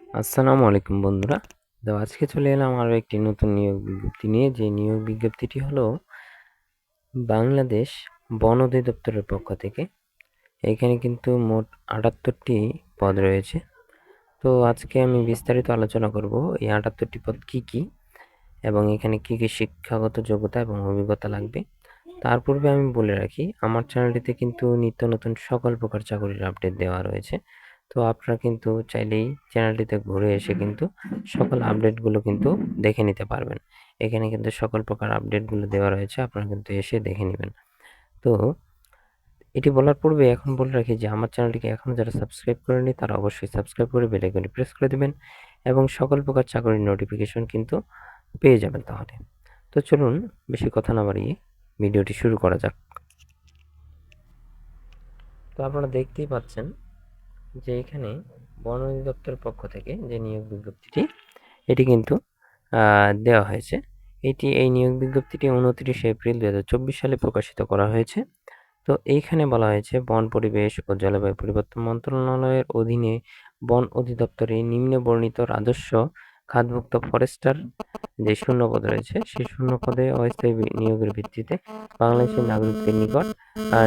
আসসালামু আলাইকুম বন্ধুরা। তো আজকে চলে এলাম আরও একটি নতুন নিয়োগ বিজ্ঞপ্তি নিয়ে। যে নিয়োগ বিজ্ঞপ্তিটি হলো বাংলাদেশ বন অধিদপ্তরের পক্ষ থেকে। এখানে কিন্তু মোট ৭৮টি পদ রয়েছে। তো আজকে আমি বিস্তারিত আলোচনা করব এই ৭৮টি পদ কী কী এবং এখানে কী কী শিক্ষাগত যোগ্যতা এবং অভিজ্ঞতা লাগবে। তার পূর্বে আমি বলে রাখি, আমার চ্যানেলটিতে কিন্তু নিত্য নতুন সকল প্রকার চাকরির আপডেট দেওয়া রয়েছে। তো আপনারা কিন্তু চাইলেই চ্যানেলটিতে ঘুরে এসে কিন্তু সকল আপডেটগুলো কিন্তু দেখে নিতে পারবেন। এখানে কিন্তু সকল প্রকার আপডেটগুলো দেওয়া রয়েছে, আপনারা কিন্তু এসে দেখে নেবেন। তো এটি বলার পূর্বে এখন বলে রাখি যে আমার চ্যানেলটিকে এখনও যারা সাবস্ক্রাইব করেনি তারা অবশ্যই সাবস্ক্রাইব করে বেল আইকনটি প্রেস করে দেবেন এবং সকল প্রকার চাকরির নোটিফিকেশন কিন্তু পেয়ে যাবেন তাহলে। তো চলুন বেশি কথা না বাড়িয়ে ভিডিওটি শুরু করা যাক। তো আপনারা দেখতেই পাচ্ছেন যে এখানে বন অধিদপ্তরের পক্ষ থেকে যে নিয়োগ বিজ্ঞপ্তিটি এটি কিন্তু দেওয়া হয়েছে। এই নিয়োগ বিজ্ঞপ্তিটি ২৯ এপ্রিল ২০২৪ সালে প্রকাশিত করা হয়েছে। তো এইখানে বলা হয়েছে বন, পরিবেশ ও জলবায়ু পরিবর্তন মন্ত্রণালয়ের অধীনে বন অধিদপ্তরে নিম্নে বর্ণিত রাজস্ব খাতভুক্ত ফরেস্টার যে শূন্য পদ রয়েছে সেই শূন্য পদে অস্থায়ী নিয়োগের ভিত্তিতে বাংলাদেশের নাগরিকদের নিকট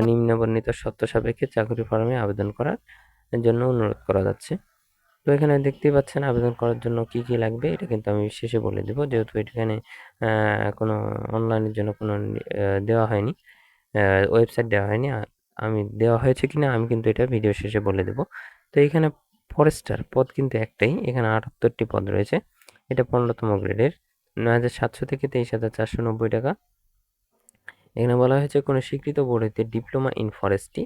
নিম্ন বর্ণিত শর্ত সাপেক্ষে চাকরি ফরমে আবেদন করার জন্য অনুরোধ করা যাচ্ছে। তো এখানে দেখতেই পাচ্ছেন আবেদন করার জন্য কি কি লাগবে এটা কিন্তু আমি শেষে বলে দেব, যেহেতু এখানে কোনো অনলাইনের জন্য কোনো দেওয়া হয়নি, ওয়েবসাইট দেওয়া হয়নি। আমি দেওয়া হয়েছে কিনা আমি কিন্তু এটা ভিডিও শেষে বলে দেব। তো এখানে ফরেস্টার পদ কিন্তু একটাই, এখানে ৭৮টি পদ রয়েছে। এটা ১৫তম গ্রেডের ৯,৭০০ থেকে ২৩,৪৯০ টাকা। এখানে বলা হয়েছে কোনো স্বীকৃত বোর্ড হইতে ডিপ্লোমা ইন ফরেস্ট্রি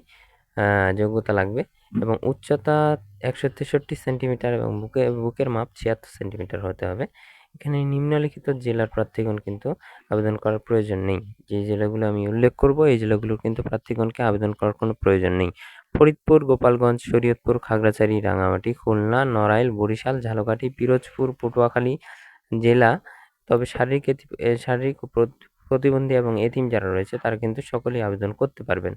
যোগ্যতা লাগবে এবং উচ্চতা ১৬৩ সেন্টিমিটার এবং বুকের মাপ ৭৬ সেন্টিমিটার হতে হবে। এখানে নিম্নলিখিত জেলার প্রার্থীগণ কিন্তু আবেদন করার প্রয়োজন নেই। যে জেলাগুলো আমি উল্লেখ করব এই জেলাগুলোর কিন্তু প্রার্থীগণকে আবেদন করার কোনো প্রয়োজন নেই। ফরিদপুর, গোপালগঞ্জ, শরীয়তপুর, খাগড়াছড়ি, রাঙামাটি, খুলনা, নড়াইল, বরিশাল, ঝালকাঠি, পিরোজপুর, পটুয়াখালী জেলা। তবে শারীরিক প্রতিবন্ধী এবং এতিম যারা রয়েছে তারা কিন্তু সকলেই আবেদন করতে পারবেন।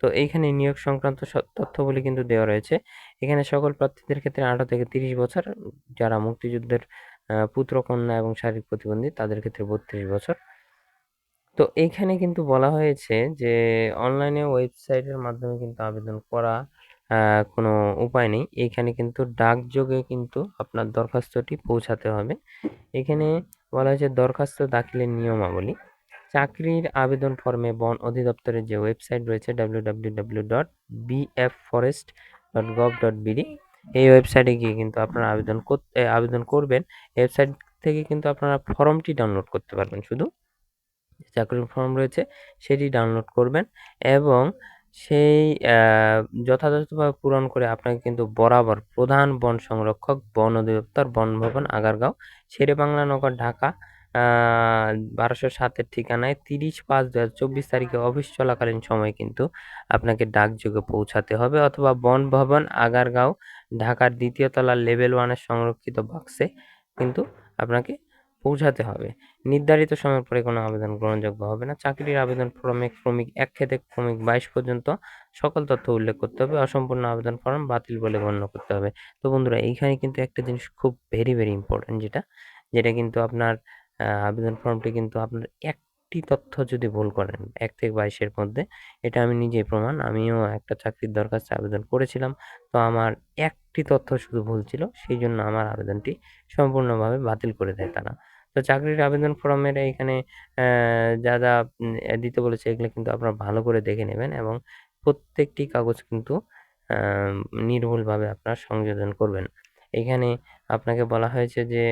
তো এইখানে নিয়োগ সংক্রান্ত তথ্যগুলি কিন্তু দেওয়া রয়েছে। এখানে সকল প্রার্থীদের ক্ষেত্রে ১৮ থেকে ৩০ বছর, যারা মুক্তিযুদ্ধের পুত্র-কন্যা এবং শারীরিক প্রতিবন্ধী তাদের ক্ষেত্রে ৩২ বছর। তো এইখানে কিন্তু বলা হয়েছে যে অনলাইনে ওয়েবসাইটের মাধ্যমে কিন্তু আবেদন করা কোনো উপায় নেই। এইখানে কিন্তু ডাকযোগে কিন্তু আপনার দরখাস্তটি পৌঁছাতে হবে। এখানে বলা হয়েছে দরখাস্ত দাখিলের নিয়মাবলী। চাকরির আবেদন ফর্মে বন অধিদপ্তরের যে ওয়েবসাইট রয়েছে www.bfforest.gov.bd, এই ওয়েবসাইটে গিয়ে কিন্তু আপনারা আবেদন করবেন। ওয়েবসাইট থেকে কিন্তু আপনারা ফর্মটি ডাউনলোড করতে পারবেন। শুধু চাকরির ফর্ম রয়েছে সেটি ডাউনলোড করবেন এবং সেই যথাযথভাবে পূরণ করে আপনাকে কিন্তু বরাবর প্রধান বন সংরক্ষক, বন অধিদপ্তর, বন ভবন, আগারগাঁও, শেরেবাংলা নগর, ঢাকা ১২০৭ এর ঠিকানায় ৩০/৫/২০২৪ তারিখে অফিস চলাকালীন সময়ে কিন্তু আপনাকে ডাকযোগে পৌঁছাতে হবে, অথবা বন ভবন, আগারগাঁও, ঢাকার ২য় তলার লেভেল 1 এর সংরক্ষিত বাক্সে কিন্তু আপনাকে পৌঁছাতে হবে। নির্ধারিত সময়ের পরে কোনো আবেদন গ্রহণযোগ্য হবে না। চাকরির আবেদন ফরমে ক্রমিক ১ থেকে ক্রমিক ২২ পর্যন্ত সকল তথ্য উল্লেখ করতে হবে। অসম্পূর্ণ আবেদন ফরম বাতিল বলে গণ্য করতে হবে। তো বন্ধুরা এইখানে কিন্তু একটা জিনিস খুব ভেরি ইম্পোর্টেন্ট, যেটা কিন্তু আপনার আবেদন ফর্মটি কিন্তু আপনার একটি তথ্য যদি ভুল করেন ১ থেকে ২২ এর মধ্যে, এটা আমি নিজেই প্রমাণ। আমিও একটা চাকরির দরখাস্তে আবেদন করেছিলাম। তো আমার একটি তথ্য শুধু ভুল ছিল। সেইজন্য আমার আবেদনটি সম্পূর্ণভাবে বাতিল করে দেয় তারা। তো চাকরির আবেদন ফরমের এইখানে যা দিতে বলেছে এগুলো কিন্তু আপনারা ভালো করে দেখে নেবেন এবং প্রত্যেকটি কাগজ কিন্তু আ নির্ভুলভাবে আপনারা সংযোজন করবেন। এখানে আপনাকে বলা হয়েছে যে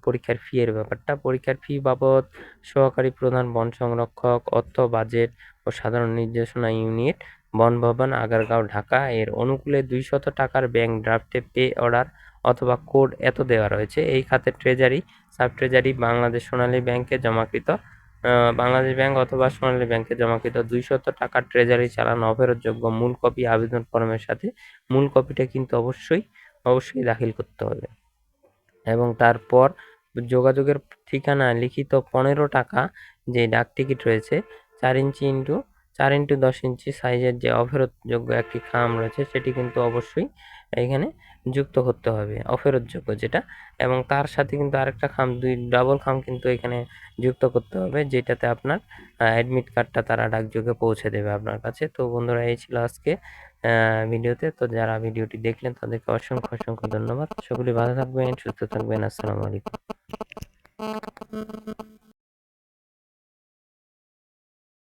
পরীক্ষার ফি এর ব্যাপারটা। পরীক্ষার ফি বাবদ সহকারী প্রধান বন সংরক্ষক, অর্থ, বাজেট ও সাধারণ নির্দেশনা ইউনিট, বন ভবন, আগারগাঁও, ঢাকা এর অনুকূলে ৳২০০ ব্যাংক ড্রাফটে পে অর্ডার অথবা কোড এত দেওয়া রয়েছে। এই খাতে ট্রেজারি, সাব ট্রেজারি, বাংলাদেশ সোনালী ব্যাংকে জমাকৃত বাংলাদেশ ব্যাংক অথবা সোনালী ব্যাংকে জমাকৃত ৳২০০ ট্রেজারি চালান অফেরতযোগ্য। মূল কপি আবেদন ফরমের সাথে মূল কপিটা কিন্তু অবশ্যই দাখিল করতে হবে এবং তারপর যোগাযোগের ঠিকানা লিখিত ৳১৫ যে ডাকটিকিট রয়েছে ৪ ইঞ্চি ইন্টু ৪ ইন্টু ১০ ইঞ্চি সাইজের যে অফেরতযোগ্য একটি খাম রয়েছে সেটি কিন্তু অবশ্যই এখানে যুক্ত করতে হবে অফেরতযোগ্য যেটা, এবং তার সাথে কিন্তু আরেকটা খাম ডাবল খাম কিন্তু এখানে যুক্ত করতে হবে, যেটাতে আপনার অ্যাডমিট কার্ডটা তারা ডাকযোগে পৌঁছে দেবে আপনার কাছে। তো বন্ধুরা, এই ছিল আজকে ভিডিওতে। তো যারা ভিডিওটি দেখলেন তাদেরকে অসংখ্য ধন্যবাদ। সকলেই ভালো থাকবেন, সুস্থ থাকবেন। আসসালামু আলাইকুম।